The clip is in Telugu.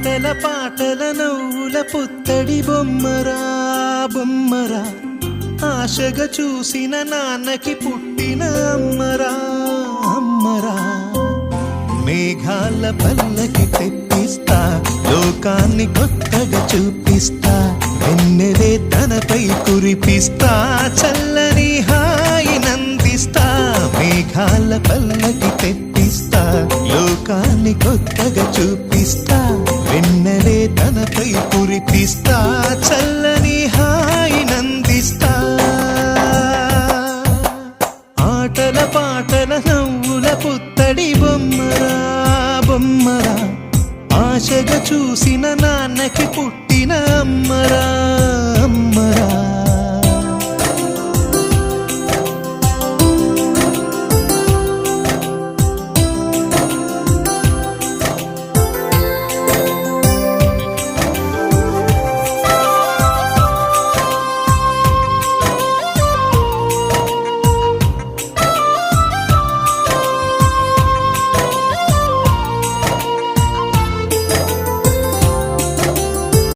ఆటల పాటల నవ్వుల పుత్తడి బొమ్మరా బొమ్మరా ఆశగా చూసిన నాన్నకి పుట్టిన అమ్మరా అమ్మరా మేఘాల పల్లకి తెప్పిస్తా లోకాన్ని కొత్తగా చూపిస్తా వెన్నెలే తనపై కురిపిస్తా చల్లని హాయినందిస్తా మేఘాల పల్లకి తెప్పిస్తా లోకాన్ని కొత్తగా చూపిస్తా వెన్నెలే తనపై కురిపిస్తా చల్లని హాయినందిస్తా ఆటల పాటల నవ్వుల పుత్తడి బొమ్మరా బొమ్మరా ఆశగా చూసిన నాన్నకి పుట్టిన అమ్మరా అమ్మ